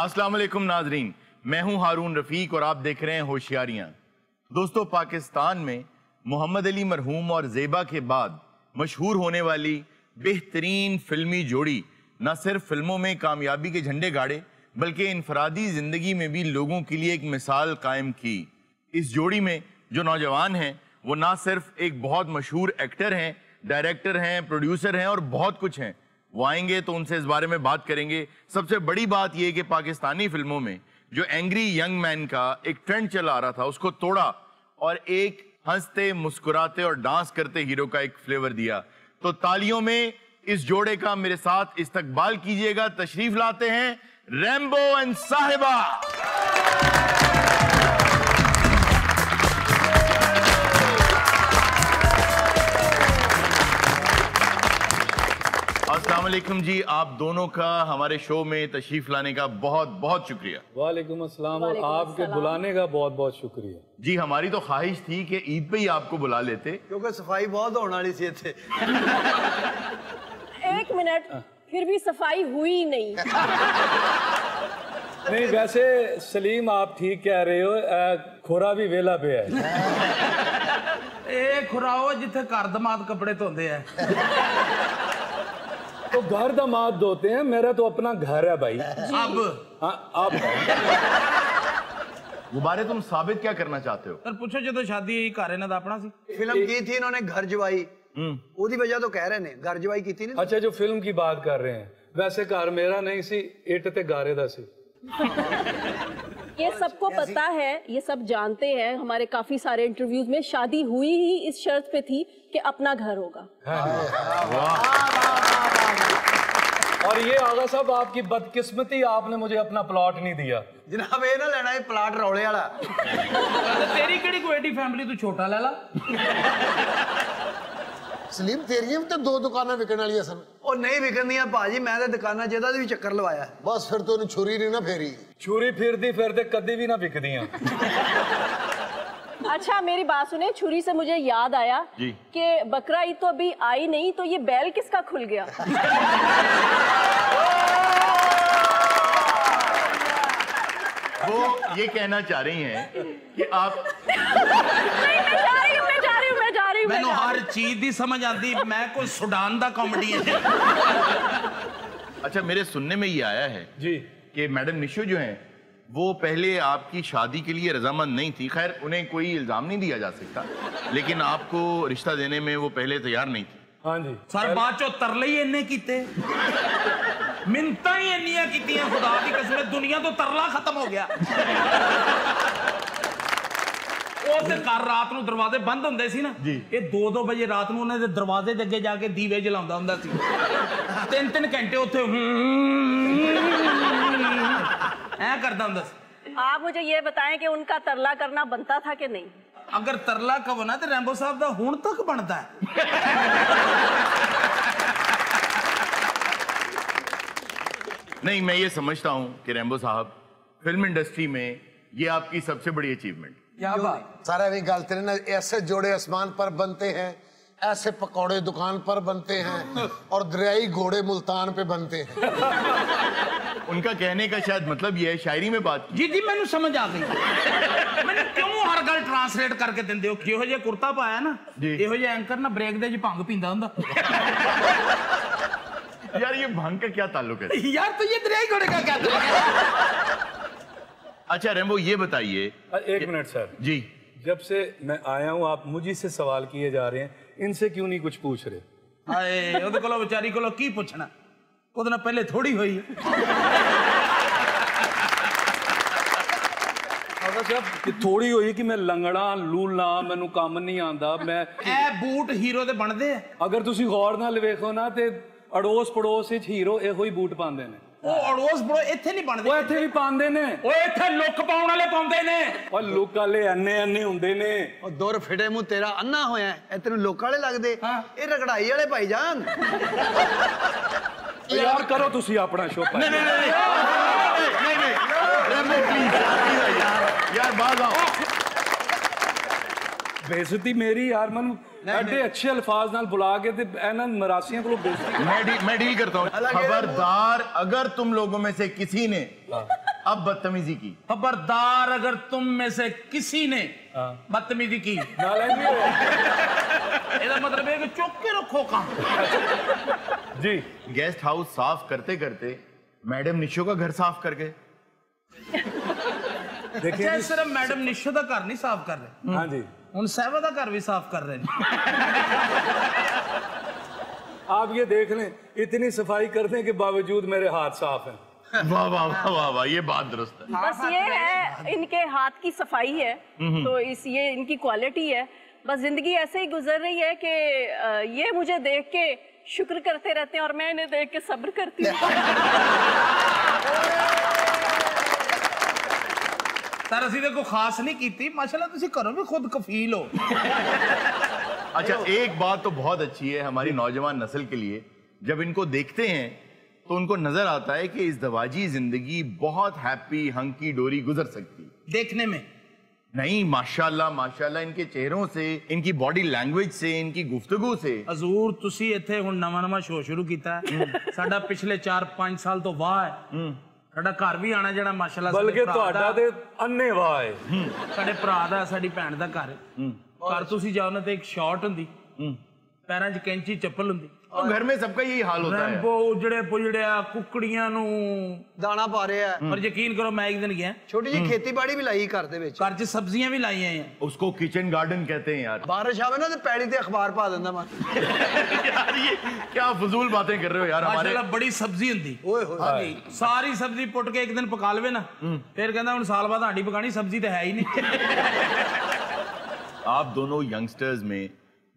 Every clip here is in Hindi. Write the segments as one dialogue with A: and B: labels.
A: अस्सलाम वालेकुम नाजरीन, मैं हूं हारून रफीक और आप देख रहे हैं होशियारियां। दोस्तों, पाकिस्तान में मोहम्मद अली मरहूम और ज़ेबा के बाद मशहूर होने वाली बेहतरीन फिल्मी जोड़ी न सिर्फ फिल्मों में कामयाबी के झंडे गाड़े बल्कि इनफरादी ज़िंदगी में भी लोगों के लिए एक मिसाल कायम की। इस जोड़ी में जो नौजवान हैं वो ना सिर्फ एक बहुत मशहूर एक्टर हैं, डायरेक्टर हैं, प्रोड्यूसर हैं और बहुत कुछ हैं। वो आएंगे तो उनसे इस बारे में बात करेंगे। सबसे बड़ी बात यह कि पाकिस्तानी फिल्मों में जो एंग्री यंग मैन का एक ट्रेंड चला आ रहा था उसको तोड़ा और एक हंसते मुस्कुराते और डांस करते हीरो का एक फ्लेवर दिया। तो तालियों में इस जोड़े का मेरे साथ इस्तकबाल कीजिएगा। तशरीफ लाते हैं रैम्बो एंड साहिबा। अस्सलाम वालेकुम जी, आप दोनों का हमारे शो में तशरीफ लाने का बहुत बहुत शुक्रिया।
B: वालेकुम अस्सलाम और आपके बुलाने का बहुत बहुत शुक्रिया
A: जी। हमारी तो ख्वाहिश थी कि ईद पे ही आपको बुला लेते
C: क्योंकि सफाई बहुत होने वाली थी।
D: एक मिनट, फिर भी सफाई हुई नहीं।
B: नहीं, वैसे सलीम आप ठीक कह रहे हो, खोरा भी वेला पे है।
E: खुराओ जिथे घर दमाद कपड़े धोते हैं
B: तो घर दामाद धोते हैं, मेरा तो अपना घर है भाई। अब
A: गुब्बारे, तुम साबित क्या करना चाहते हो?
E: सर पूछो जो शादी घर इन्हां दा अपना सी।
C: फिल्म की थी इन्होंने घर जवाई, ਉਹਦੀ वजह तो कह रहे ने घर जवाई की थी ना।
B: अच्छा, जो फिल्म की बात कर रहे हैं, वैसे घर मेरा नहीं सी, इट ते गारे दा सी।
D: ये सबको पता है, ये सब जानते हैं। हमारे काफी सारे इंटरव्यूज में शादी हुई ही इस शर्त पे थी कि अपना घर होगा।
B: और ये आगा साहब आपकी बदकिस्मती, आपने मुझे अपना प्लॉट नहीं दिया।
C: जनाब ये ना लेना है प्लाट रौले वाला।
E: तेरी केड़ी कोई एडी फैमिली तू छोटा ले ला।
F: सलीम तेरियां भी तो दो दुकानां विकण वालियां सन।
C: ਉਹ ਨਹੀਂ ਵਿਕਣਦੀਆਂ ਭਾਜੀ, ਮੈਂ ਤਾਂ ਦੁਕਾਨਾਂ ਜਿਹਦਾ ਵੀ ਚੱਕਰ ਲਵਾਇਆ।
F: बस फिर तो उन्हें छुरी नहीं ना फेरी।
B: छुरी फिरदी फिरदे कदी भी ना बिकदियां।
D: अच्छा मेरी बात सुने, छुरी से मुझे याद आया कि बकरा ईद तो अभी आई नहीं, तो ये बैल किसका खुल गया?
A: वो ये कहना चाह रही हैं कि आप
E: मैनू हर चीज दी समझ आती, मैं कोई सुडान दा कॉमेडियन।
A: अच्छा, मेरे सुनने में ये आया है
B: जी
A: कि मैडम निशो जो हैं वो पहले आपकी शादी के लिए रजामंद नहीं थी। खैर, उन्हें कोई इल्जाम नहीं दिया जा सकता, लेकिन आपको रिश्ता देने में वो पहले तैयार नहीं थी।
B: हाँ जी
E: सर, बाद चो तरले ही इन्ने कीते, मिन्नतां ही इन्नियां कीतियां, खुदा दी कसम दुनिया तो तरला खत्म हो गया। उसे घर रात ਨੂੰ दरवाजे बंद ਹੁੰਦੇ ਸੀ ਨਾ, ਇਹ 2-2 ਵਜੇ ਰਾਤ ਨੂੰ ਉਹਨਾਂ ਦੇ ਦਰਵਾਜ਼ੇ ਦੇ ਅੱਗੇ ਜਾ ਕੇ ਦੀਵੇ ਜਲਾਉਂਦਾ ਹੁੰਦਾ ਸੀ। 3-3 ਘੰਟੇ ਉੱਥੇ ਐ ਕਰਦਾ ਹੁੰਦਾ ਸੀ।
D: आप मुझे ये बताएं कि उनका तरला करना बनता था कि नहीं?
E: अगर तरला कहो ना तो रैम्बो साहब ਦਾ ਹੁਣ तक बनता है।
A: नहीं, मैं ये समझता हूँ कि रैम्बो साहब, फिल्म इंडस्ट्री में ये आपकी सबसे बड़ी अचीवमेंट।
E: क्या बात?
F: सारा भी गलत ना, ऐसे जोड़े आसमान पर बनते हैं, ऐसे पकौड़े दुकान पर बनते हैं और दरियाई घोड़े मुल्तान पे बनते हैं।
A: उनका कहने का शायद मतलब ये है, शायरी में बात
E: जी जी मैंने समझ आ गई। मैंने क्यों हर गल ट्रांसलेट करके दिंदे हो? जिहो जिहा कुर्ता पाया ना, इहो जिहा एंकर ना ब्रेक दे च भंग पींदा हुंदा।
A: यार ये भंग का क्या ताल्लुक है?
E: यार तो ये दरियाई घोड़े का क्या ताल्लुक है?
A: अच्छा रैम्बो, ये बताइए।
B: एक मिनट सर
A: जी,
B: जब से मैं आया हूँ आप मुझे से सवाल किए जा रहे हैं, इनसे क्यों नहीं कुछ पूछ रहे?
E: हाय ओदे कोलों बेचारी कोलों की पूछना, ओदे नाल पहले थोड़ी होई।
B: थोड़ी हुई कि मैं लंगड़ा लूला, मैनू काम नहीं आंदा। मैं
E: ए बूट हीरो दे बनदे आ।
B: अगर तुसी गौर नाल वेखो ना ते अड़ोस पड़ोस विच हीरो एहो ही बूट पांदे ने।
E: ओ अड़ोस बड़ो इत्थे नहीं बनदे,
B: ओ इत्थे भी पांदे ने।
E: ओ इत्थे लुक पाउण वाले पाउंदे ने।
B: ओ लुक वाले अन्ने हुंदे ने।
C: ਉਹ ਦੁਰ ਫਿੜੇ ਮੂੰਹ ਤੇਰਾ ਅੰਨਾ ਹੋਇਆ ਐ, ਤੈਨੂੰ ਲੋਕਾਂ ਵਾਲੇ ਲੱਗਦੇ? ਇਹ ਰਗੜਾਈ ਵਾਲੇ ਭਾਈ ਜਾਨ।
B: यार करो तुसी अपना शो।
A: नहीं नहीं नहीं नहीं रैम्बो प्लीज यार बाज आओ।
B: बेइज्जती मेरी यार, मन एडे अच्छे अल्फाज नाल बुला के ते एना मरासियां को बेइज्जती।
A: मैं डील करता हूँ। खबरदार, अगर तुम लोगों में से किसी ने अब बदतमीजी की।
E: खबरदार अगर तुम में से किसी ने बदतमीजी की,
B: नालंदी है।
E: ਇਹਦਾ मतलब है कि चुप के रखो काम।
B: जी
A: गेस्ट हाउस साफ करते करते मैडम निशो का घर साफ कर गए।
B: देखिए
E: अच्छा, सिर्फ मैडम निशो का घर नहीं साफ कर रहे,
B: हाँ जी,
E: ਹੁਣ ਸਾਹਿਬਾ ਦਾ ਘਰ भी साफ कर रहे हैं।
B: आप ये देख लें, इतनी सफाई करने के बावजूद मेरे हाथ साफ हैं।
A: वाह वाह वाह वाह वाह, ये बात दुरुस्त है।
D: बस ये है इनके हाथ की सफाई है, तो ये इनकी क्वालिटी है। बस जिंदगी ऐसे ही गुजर रही है कि ये मुझे देख के शुक्र करते रहते हैं और मैं इन्हें देख के सब्र करती हूँ।
E: सर ਅਸੀਂ ਤੇ ਕੋਈ ਖਾਸ ਨਹੀਂ ਕੀਤੀ, माशाल्लाह ਤੁਸੀਂ ਘਰੋਂ भी खुद कफील हो।
A: अच्छा, एक बात तो बहुत अच्छी है हमारी नौजवान नस्ल के लिए, जब इनको देखते हैं तो उनको नजर आता है कि इस दवाजी जिंदगी बहुत हैप्पी हंकी डोरी गुजर सकती।
E: देखने में
A: नहीं, माशाल्लाह माशाल्लाह, इनके चेहरों से, इनकी बॉडी लैंग्वेज से, इनकी गुफ्तगू से।
E: हजूर ਤੁਸੀਂ ਇੱਥੇ ਹੁਣ ਨਵਾਂ ਸ਼ੋਅ ਸ਼ੁਰੂ ਕੀਤਾ ਹੈ, ਸਾਡਾ ਪਿਛਲੇ 4-5 ਸਾਲ ਤੋਂ ਵਾਹ ਹੈ, ਸਾਡਾ ਘਰ ਵੀ ਆਣਾ ਜਿਹੜਾ ਮਾਸ਼ਾਅੱਲਾ
B: ਬਲਕਿ ਤੁਹਾਡਾ ਤੇ ਅੰਨੇ ਵਾਹ ਹੈ।
E: ਸਾਡੇ ਭਰਾ ਦਾ, ਸਾਡੀ ਭੈਣ ਦਾ ਘਰ ਘਰ ਤੁਸੀਂ ਜਾਓ ਨਾ ਤੇ ਇੱਕ ਸ਼ਾਟ ਹੁੰਦੀ, ਪੈਰਾਂ 'ਚ ਕੈਂਚੀ ਚੱਪਲ ਹੁੰਦੀ,
A: और घर में सबका यही हाल होता है।
E: ਰੈਂਬੋ ਉਜੜੇ ਪੁਜੜਿਆ ਕੁੱਕੜੀਆਂ ਨੂੰ।
C: ਦਾਣਾ ਪਾ ਰਿਹਾ ਹੈ।
E: ਪਰ ਯਕੀਨ ਕਰੋ ਮੈਂ ਇੱਕ ਦਿਨ ਗਿਆ,
C: ਛੋਟੀ ਜਿਹੀ ਖੇਤੀਬਾੜੀ ਵੀ ਲਾਈ ਘਰ ਦੇ ਵਿੱਚ।
E: ਘਰ 'ਚ ਸਬਜ਼ੀਆਂ ਵੀ ਲਾਈਆਂ ਆ।
A: उसको किचन गार्डन कहते हैं यार।
C: ਬਾਰਿਸ਼ ਆਵੇ ਨਾ ਤੇ ਪੈੜੀ ਤੇ ਅਖਬਾਰ ਪਾ ਦਿੰਦਾ ਮੈਂ।
A: यार ये क्या फजूल बातें कर रहे हो यार हमारे।
E: ਮਾਸ਼ਾਅੱਲਾ ਬੜੀ ਸਬਜ਼ੀ ਹੁੰਦੀ।
C: ਓਏ ਹੋਏ
E: ਹਾਂਜੀ, ਸਾਰੀ ਸਬਜ਼ੀ ਪੁੱਟ ਕੇ ਇੱਕ ਦਿਨ ਪਕਾ ਲਵੇ ਨਾ, ਫਿਰ ਕਹਿੰਦਾ ਹੁਣ ਸਾਲ ਬਾਅਦ ਆਂਡੀ ਪਕਾਣੀ, ਸਬਜ਼ੀ ਤਾਂ ਹੈ ਹੀ नहीं।
A: आप दोनों यंगस्टर्स में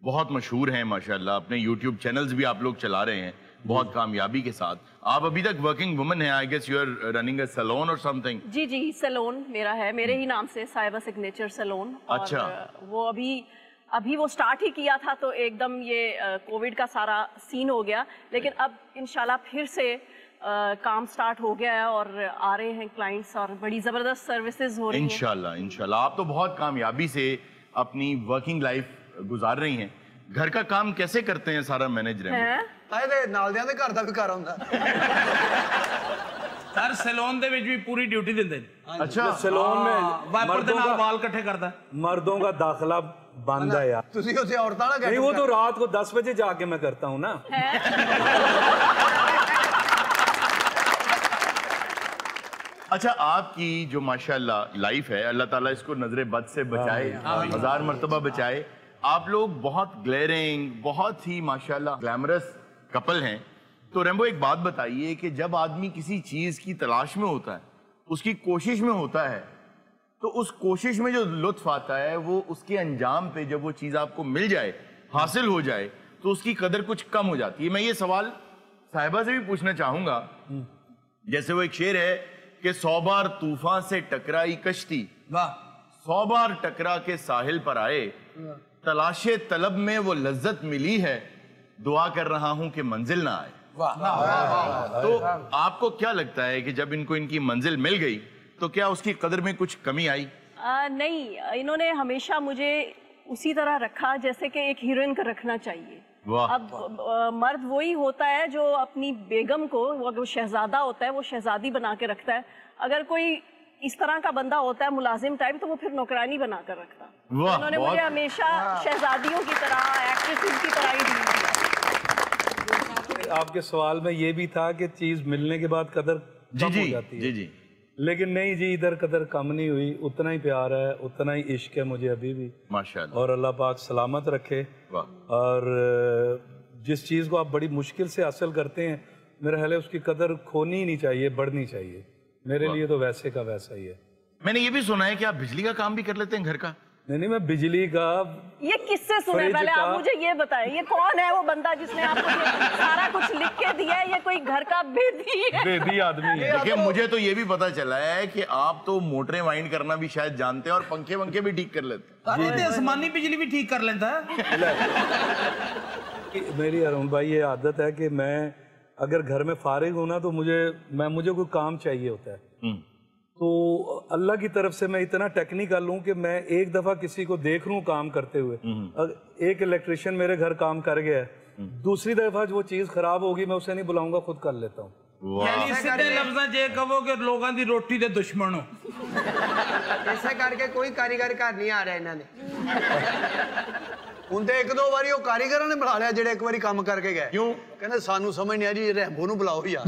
A: बहुत मशहूर हैं माशाल्लाह, अपने YouTube चैनल्स भी आप लोग चला रहे हैं बहुत कामयाबी के साथ। आप अभी तक वर्किंग वुमन हैं, I guess you are running a salon or something.
D: जी जी, सैलून मेरा है, मेरे ही नाम से साहिबा सिग्नेचर सैलून।
A: अच्छा।
D: वो अभी वो स्टार्ट ही किया था तो एकदम ये कोविड का सारा सीन हो गया, लेकिन अब इंशाल्लाह फिर से काम स्टार्ट हो गया है और आ रहे हैं क्लाइंट्स और बड़ी जबरदस्त सर्विसेज हो रही हैं।
A: इंशाल्लाह इंशाल्लाह। आप तो बहुत कामयाबी से अपनी वर्किंग लाइफ गुजार रही हैं। घर का काम कैसे करते हैं सारा मैनेज रहे हैं?
C: ਆਏ ਤੇ ਨਾਲ ਦਿਆਂ ਦੇ ਘਰ ਦਾ ਵੀ ਘਰ ਹੁੰਦਾ।
E: ਸਰ ਸੈਲੂਨ ਦੇ ਵਿੱਚ ਵੀ ਪੂਰੀ ਡਿਊਟੀ ਦਿੰਦੇ ਨੇ।
A: अच्छा,
B: सैलून में
E: ਵਾਈਪਰ ਦੇ ਨਾਲ ਵਾਲ ਇਕੱਠੇ ਕਰਦਾ।
B: मर्दों का दाखिला बंद है यार।
C: ਤੁਸੀਂ ਉੱਥੇ ਔਰਤਾਂ ਨਾਲ
B: नहीं, वो तो रात को 10 बजे जाके मैं करता हूँ ना।
A: अच्छा, आपकी जो माशाल्लाह लाइफ है, अल्लाह ताला इसको नजरे बद से बचाए, 1000 मर्तबा बचाए। आप लोग बहुत ग्लेरिंग, बहुत ही माशाल्लाह ग्लैमरस कपल हैं। तो रेम्बो एक बात बताइए कि जब आदमी किसी चीज की तलाश में होता है, उसकी कोशिश में होता है, तो उस कोशिश में जो लुत्फ आता है वो उसके अंजाम पे जब वो चीज आपको मिल जाए, हासिल हो जाए, तो उसकी कदर कुछ कम हो जाती है। मैं ये सवाल साहिबा से भी पूछना चाहूंगा। जैसे वो एक शेर है कि 100 बार तूफान से टकराई कश्ती,
E: वाह,
A: 100 बार टकरा के साहिल पर आए, तलाशे तलब में वो लज्जत मिली है, दुआ कर रहा हूं कि मंजिल ना आए। तो आपको क्या लगता है कि जब इनको इनकी मंजिल मिल गई तो क्या उसकी कदर में कुछ कमी आई?
D: नहीं, इन्होंने हमेशा मुझे उसी तरह रखा जैसे कि एक हीरोइन को रखना चाहिए।
A: वाह।
D: अब मर्द वही होता है जो अपनी बेगम को, वो शहजादा होता है, वो शहजादी बना के रखता है। अगर कोई इस तरह का बंदा होता है मुलाजिम टाइप, तो वो फिर नौकरानी बना कर रखता।
A: वाह,
D: उन्होंने मुझे हमेशा शहजादियों की तरह, एक्ट्रेसेस की तरह ही डील किया।
B: आपके सवाल में ये भी था कि चीज मिलने के बाद कदर
A: जी
B: कम
A: जी
B: हो जाती है।
A: जी जी।
B: लेकिन नहीं जी, इधर कदर कम नहीं हुई, उतना ही प्यार है, उतना ही इश्क है मुझे अभी भी।
A: माशाल्लाह।
B: और अल्लाह पाक सलामत रखे।
A: वाह।
B: और जिस चीज़ को आप बड़ी मुश्किल से हासिल करते हैं, मेरा ख्याल है उसकी कदर खोनी ही नहीं चाहिए, बढ़नी चाहिए। मेरे लिए तो वैसे का वैसा ही है।
A: मैंने ये भी सुना है कि आप बिजली का काम भी कर लेते हैं घर का।
B: नहीं, मैं बिजली का,
D: ये किससे सुने?
B: फ्रिज
D: पहले
B: का-
D: आप मुझे ये बताएं, ये कौन है वो बंदा जिसने आपको ये सारा कुछ लिख के दिया है? ये कोई घर का बेदी है?
B: बेदी आदमी है।
A: देखिए, मुझे तो ये भी पता चला है कि आप तो मोटरें वाइंड करना भी शायद जानते हैं और पंखे वंखे भी ठीक कर लेते हैं।
E: अरे ते आसमानी बिजली भी ठीक कर लेता है।
B: मेरी अरुण भाई ये आदत है कि मैं अगर घर में फारिग हूं ना तो मुझे कोई काम चाहिए होता है। तो अल्लाह की तरफ से मैं इतना टेक्निकल हूं कि मैं एक दफा किसी को देख लूं काम करते हुए, एक इलेक्ट्रिशियन मेरे घर काम कर गया है, दूसरी दफा जो चीज खराब होगी मैं उसे नहीं बुलाऊंगा, खुद कर लेता हूँ।
E: यानी सीधे लफ्ज़ां च ਇਹ ਕਹੋ ਕਿ ਲੋਕਾਂ ਦੀ ਰੋਟੀ ਦੇ ਦੁਸ਼ਮਣ ਹੋ।
C: ਇਸੇ ਕਰਕੇ ਕੋਈ ਕਾਰੀਗਰ ਘਰ ਨਹੀਂ ਆ ਰਿਹਾ ਇਹਨਾਂ ਨੇ। ਹੁਣ ਤੇ ਇੱਕ ਦੋ ਵਾਰੀ ਉਹ ਕਾਰੀਗਰਾਂ ਨੇ ਬੁਲਾ ਲਿਆ ਜਿਹੜੇ ਇੱਕ ਵਾਰੀ ਕੰਮ ਕਰਕੇ ਗਏ।
A: क्यों?
C: ਕਹਿੰਦੇ ਸਾਨੂੰ ਸਮਝ ਨਹੀਂ ਆ ਜੀ ਰੈਂਬੋ ਨੂੰ ਬੁਲਾਓ ਯਾਰ।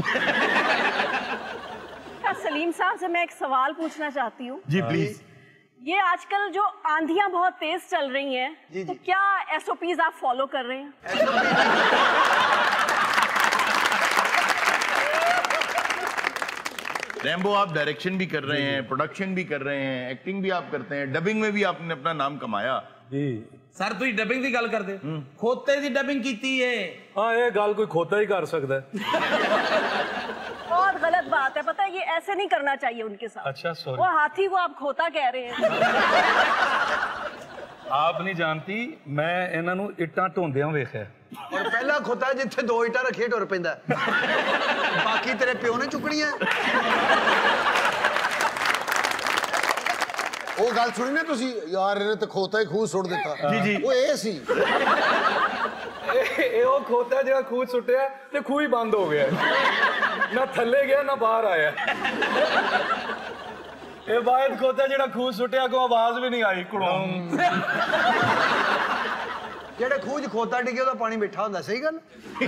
D: सलीम साहब से मैं एक सवाल पूछना चाहती हूँ।
A: जी प्लीज।
D: ये आजकल जो आंधियां बहुत तेज चल रही हैं,
C: जी,
D: तो
C: जी।
D: क्या SOPs आप फॉलो कर रहे हैं?
A: रैम्बो आप डायरेक्शन भी कर रहे हैं, प्रोडक्शन भी कर रहे हैं, एक्टिंग भी आप करते हैं, डबिंग में भी आपने अपना नाम कमाया।
B: जी
E: ਸਰ ਤੁਸੀਂ ਡਬਿੰਗ ਦੀ ਗੱਲ ਕਰਦੇ ਖੋਤੇ ਦੀ ਡਬਿੰਗ ਕੀਤੀ ਏ।
B: हाँ ये गल कोई खोता ही कर सकता है।
D: बहुत गलत बात है, पता है ये ऐसे नहीं करना चाहिए उनके साथ।
B: अच्छा सॉरी,
D: वो हाथी को आप खोता कह रहे हैं।
B: आप नहीं जानती मैं इन्हां नूं इट्टां ढोंदियां वेखिया।
C: ਔਰ ਪਹਿਲਾ ਖੋਤਾ ਜਿੱਥੇ ਦੋ ਇੱਟਾਂ ਰੱਖੇ ਟੁਰ ਪੈਂਦਾ। ਬਾਕੀ ਤੇਰੇ ਪਿਓ ਨੇ ਚੁੱਕਣੀਆਂ।
F: ਉਹ ਗੱਲ ਸੁਣੀ ਨਾ ਤੁਸੀਂ ਯਾਰ ਇਹਨੇ ਤੇ ਖੋਤਾ ਹੀ ਖੂਹ ਸੁੱਟ ਦਿੱਤਾ
A: ਜੀ ਜੀ।
F: ਉਹ ਇਹ ਸੀ
B: ਇਹ ਉਹ ਖੋਤਾ ਜਿਹੜਾ ਖੂਹ ਸੁੱਟਿਆ ਤੇ ਖੂਹ ਹੀ ਬੰਦ ਹੋ ਗਿਆ, ਨਾ ਥੱਲੇ ਗਿਆ ਨਾ ਬਾਹਰ ਆਇਆ। ਇਹ ਬਾਅਦ ਖੋਤਾ ਜਿਹੜਾ ਖੂਹ ਸੁੱਟਿਆ ਕੋ ਆਵਾਜ਼ ਵੀ ਨਹੀਂ ਆਈ ਕੁੜੋਂ।
C: ਜਿਹੜੇ ਖੂਹ 'ਚ ਖੋਤਾ ਡਿੱਗੇ ਉਹਦਾ ਪਾਣੀ ਮਿੱਠਾ ਹੁੰਦਾ। ਸਹੀ ਗੱਲ।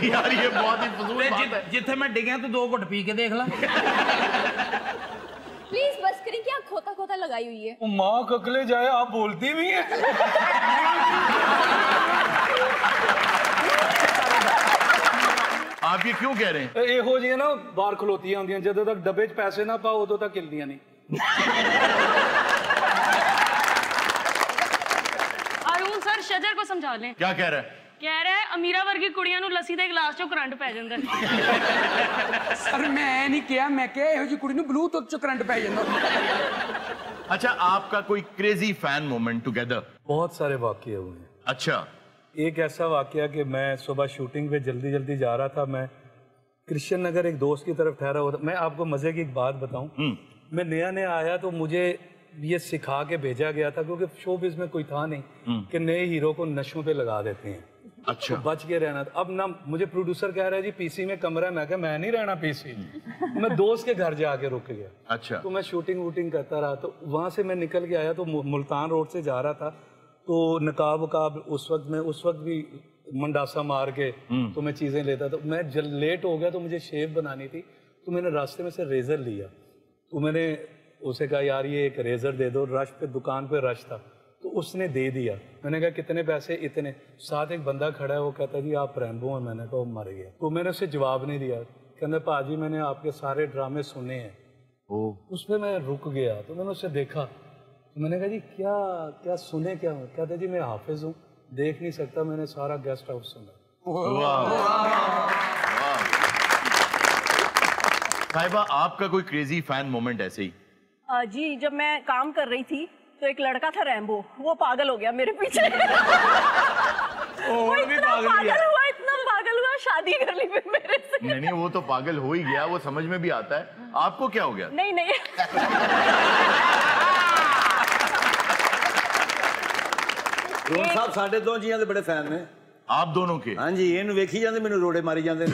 A: यार ये बहुत ही फजूल
E: ਤੇ
A: बात है।
E: ਜਿੱਥੇ ਮੈਂ ਡਿੱਗਿਆ ਤੂੰ 2 ਘੁੱਟ ਪੀ ਕੇ ਦੇਖ ਲੈ।
G: प्लीज बस करें, क्या खोता खोता लगाई हुई है।
B: वो माँ ककले जाए आप बोलती भी है।
A: आप ये क्यों कह रहे हैं?
B: ਇਹੋ ਜਿਹੀਆਂ ਨਾ ਬਾਹਰ ਖਲੋਤੀਆਂ ਹੁੰਦੀਆਂ, ਜਦੋਂ ਤੱਕ ਡੱਬੇ 'ਚ ਪੈਸੇ ਨਾ ਪਾਓ ਉਦੋਂ ਤੱਕ ਹਿਲਦੀਆਂ ਨਹੀਂ।
H: अरुण सर शजर को समझा लें।
A: क्या कह रहा है?
H: कह रहा है अमीरा वर्गी कुड़ियां नूं लस्सी दे गिलास चों करंट पै जांदा।
I: सर मैं नहीं किया, मैं क्या ਇਹੋ ਜਿਹੀ ਕੁੜੀ ਨੂੰ ਬਲੂਟੁੱਥ ਚ ਕਰੰਟ ਪੈ ਜਾਂਦਾ।
A: अच्छा आपका कोई क्रेजी फैन मोमेंट टुगेदर?
B: बहुत सारे वाकये हुए हैं।
A: अच्छा।
B: एक ऐसा वाकया कि मैं सुबह शूटिंग पे जल्दी जल्दी जा रहा था, मैं कृष्ण नगर एक दोस्त की तरफ ठहरा हुआ था। मैं आपको मजे की एक बात बताऊं, मैं नया नया आया तो मुझे ये सिखा के भेजा गया था, क्योंकि शोबिज़ में कोई था नहीं कि नए हीरो को नशों पे लगा देते हैं।
A: अच्छा।
B: तो बच के रहना। अब ना मुझे प्रोड्यूसर कह रहा है जी पीसी में कमरा है, मैं कहा मैं नहीं रहना पीसी। मैं दोस्त के घर जाके रुक गया।
A: अच्छा।
B: तो मैं शूटिंग वूटिंग करता रहा, तो वहाँ से मैं निकल के आया तो मुल्तान रोड से जा रहा था, तो नकाब वकाब उस वक्त भी मंडासा मार के तो मैं चीज़ें लेता था। मैं लेट हो गया तो मुझे शेव बनानी थी, तो मैंने रास्ते में से रेज़र लिया। तो मैंने उसे कहा यार ये एक रेज़र दे दो, रश पे दुकान पे रश था, तो उसने दे दिया। मैंने कहा कितने पैसे? इतने। साथ एक बंदा खड़ा है, वो कहता जी आप रैम्बो हैं। मैंने कहा वो मर गया। तो मैंने उसे जवाब नहीं दिया। कहने पाजी मैंने आपके सारे ड्रामे सुने हैं। उस पर मैं रुक गया, तो मैंने उसे देखा, तो मैंने कहा जी क्या क्या सुने क्या? कहता जी मैं हाफिज हूँ, देख नहीं सकता, मैंने सारा गेस्ट हाउस सुना।
A: साहिबा आपका कोई क्रेजी फैन मोमेंट ऐसे ही?
D: जी जब मैं काम कर रही थी तो एक लड़का था रैम्बो, वो पागल हो गया मेरे पीछे। वो इतना पागल हुआ शादी कर ली फिर मेरे से।
A: नहीं वो तो पागल हो ही गया, वो समझ में भी आता है। आपको क्या हो गया?
D: नहीं
J: रोहन साहब साढ़े दो जियां दे बड़े फैन ने।
A: आप दोनों के?
J: हाँ जी, इन्हू वेखी जाते, मैनू रोड़े मारी जाते।